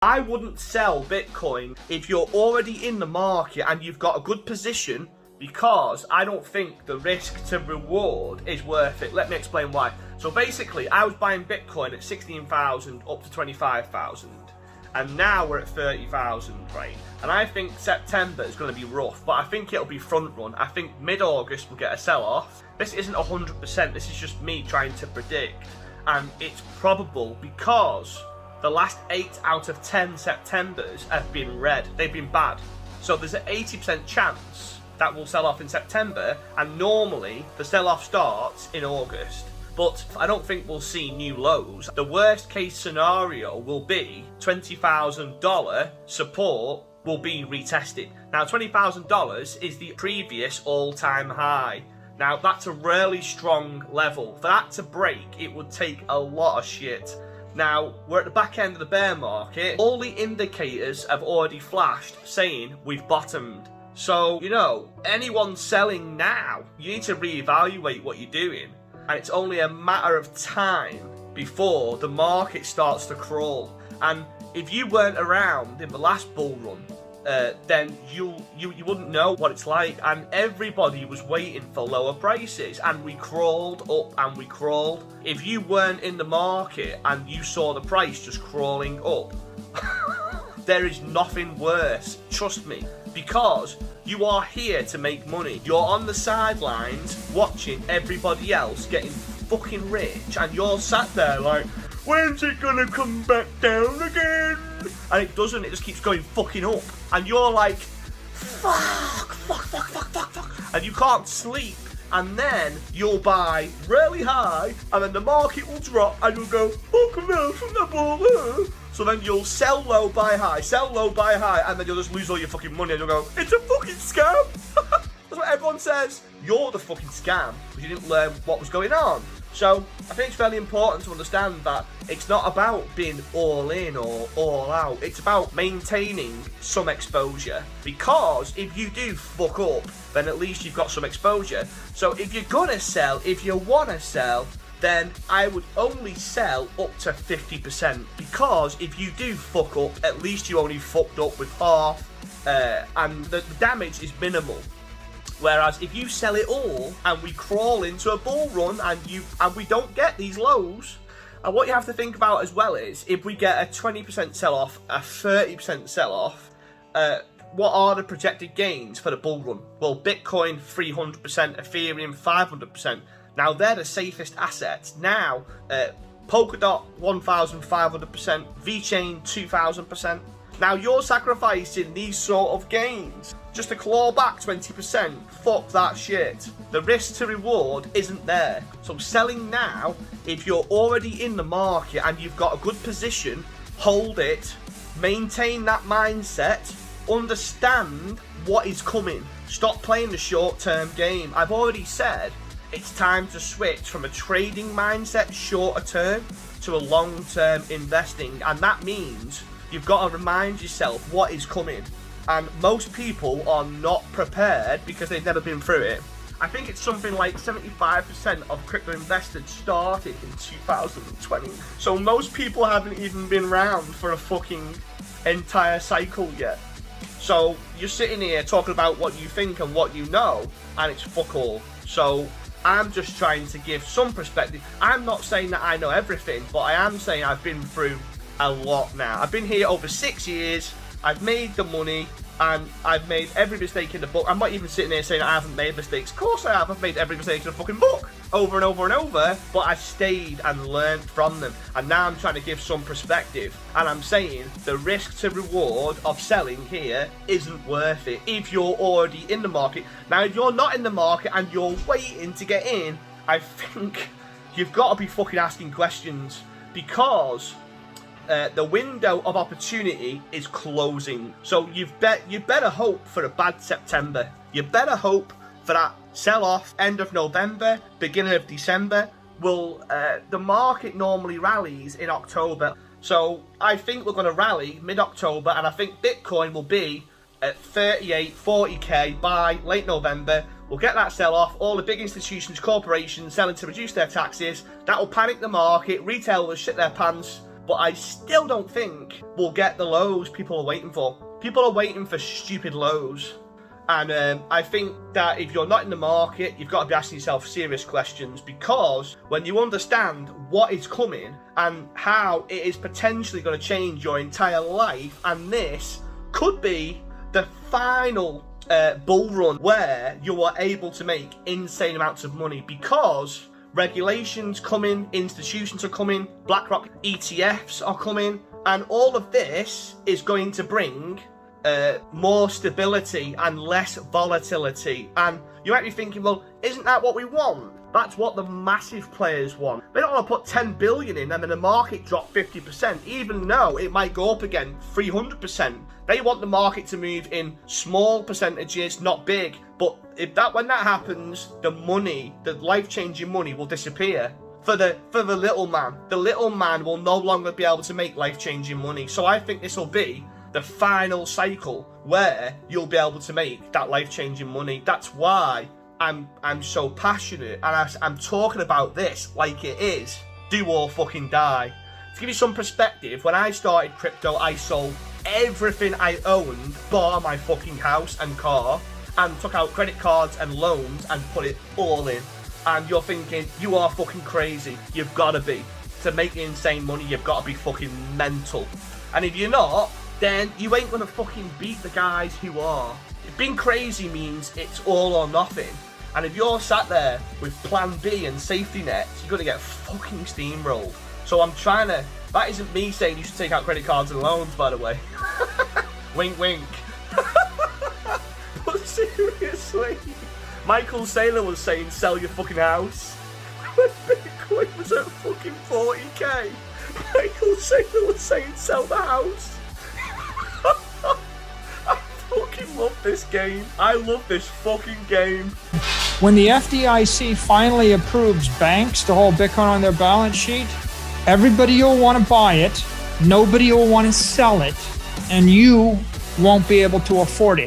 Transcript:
I wouldn't sell Bitcoin if you're already in the market and you've got a good position, because I don't think the risk to reward is worth it. Let me explain why. So basically, I was buying Bitcoin at 16,000 up to 25,000, and now we're at 30,000, right? And I think September is going to be rough, but I think it'll be front run. I think mid-August we'll get a sell-off. This isn't 100%, this is just me trying to predict, and it's probable because the last 8 out of 10 Septembers have been red. They've been bad. So there's an 80% chance that will sell off in September, and normally the sell-off starts in August. But I don't think we'll see new lows. The worst case scenario will be $20,000 support will be retested. Now $20,000 is the previous all-time high. Now that's a really strong level. For that to break, it would take a lot of shit. Now, we're at the back end of the bear market. All the indicators have already flashed saying we've bottomed. So, you know, anyone selling now, you need to reevaluate what you're doing. And it's only a matter of time before the market starts to crawl. And if you weren't around in the last bull run, then you wouldn't know what it's like. And everybody was waiting for lower prices, and we crawled up and we crawled. If you weren't in the market and you saw the price just crawling up, there is nothing worse, trust me, because you are here to make money. You're on the sidelines watching everybody else getting fucking rich, and you're sat there like, when's it gonna come back down again? And it doesn't, it just keeps going fucking up. And you're like, fuck, and you can't sleep. And then you'll buy really high, and then the market will drop, and you'll go, fucking hell, from the ball. So then you'll sell low, buy high, sell low, buy high, and then you'll just lose all your fucking money, and you'll go, it's a fucking scam. That's what everyone says. You're the fucking scam, because you didn't learn what was going on. So I think it's very important to understand that it's not about being all in or all out. It's about maintaining some exposure, because if you do fuck up, then at least you've got some exposure. So if you're gonna sell, if you wanna sell, then I would only sell up to 50%, because if you do fuck up, at least you only fucked up with half, and the damage is minimal. Whereas if you sell it all and we crawl into a bull run and we don't get these lows, and what you have to think about as well is, if we get a 20% sell-off, a 30% sell-off, what are the projected gains for the bull run? Well, Bitcoin 300%, Ethereum 500%. Now they're the safest assets. Now, Polkadot 1,500%, VeChain 2,000%. Now you're sacrificing these sort of gains just to claw back 20%. Fuck that shit. The risk to reward isn't there. So selling now, if you're already in the market and you've got a good position, hold it, maintain that mindset, understand what is coming. Stop playing the short-term game. I've already said it's time to switch from a trading mindset, shorter term, to a long-term investing, and that means you've got to remind yourself what is coming. And most people are not prepared because they've never been through it. I think it's something like 75% of crypto investors started in 2020. So most people haven't even been around for a fucking entire cycle yet. So you're sitting here talking about what you think and what you know, and it's fuck all. So I'm just trying to give some perspective. I'm not saying that I know everything, but I am saying I've been through a lot now. I've been here over 6 years. I've made the money, and I've made every mistake in the book. I'm not even sitting there saying I haven't made mistakes. Of course I have. I've made every mistake in the fucking book over and over and over, but I stayed and learned from them. And now I'm trying to give some perspective, and I'm saying the risk to reward of selling here isn't worth it if you're already in the market. Now, if you're not in the market and you're waiting to get in, I think you've got to be fucking asking questions, because the window of opportunity is closing. So you better hope for a bad September. You better hope for that sell-off end of November, beginning of December. The market normally rallies in October. So I think we're going to rally mid-October, and I think Bitcoin will be at 38, 40k by late November. We'll get that sell-off. All the big institutions, corporations selling to reduce their taxes. That will panic the market. Retail will shit their pants. but I still don't think we'll get the lows people are waiting for. People are waiting for stupid lows. And I think that if you're not in the market, you've got to be asking yourself serious questions, because when you understand what is coming and how it is potentially going to change your entire life, and this could be the final bull run where you are able to make insane amounts of money, because regulations coming, institutions are coming, BlackRock ETFs are coming, and all of this is going to bring more stability and less volatility. And you might be thinking, well, isn't that what we want? That's what the massive players want. They don't want to put 10 billion in and then the market drop 50%, even though it might go up again 300%. They want the market to move in small percentages, not big. But when that happens, the money, the life-changing money, will disappear. For the little man. The little man will no longer be able to make life-changing money. So I think this will be the final cycle where you'll be able to make that life-changing money. That's why I'm so passionate, and I'm talking about this like it is do or fucking die. To give you some perspective, when I started crypto, I sold everything I owned bar my fucking house and car, and took out credit cards and loans and put it all in. And you're thinking, you are fucking crazy. You've got to be. To make insane money, you've got to be fucking mental. And if you're not, then you ain't gonna fucking beat the guys who are. Being crazy means it's all or nothing. And if you're sat there with plan B and safety nets, you're gonna get fucking steamrolled. So I'm trying to, that isn't me saying you should take out credit cards and loans, by the way. Wink, wink. But seriously, Michael Saylor was saying sell your fucking house. When Bitcoin was at fucking 40k, Michael Saylor was saying sell the house. I fucking love this game. I love this fucking game. When the FDIC finally approves banks to hold Bitcoin on their balance sheet, everybody will want to buy it, nobody will want to sell it, and you won't be able to afford it.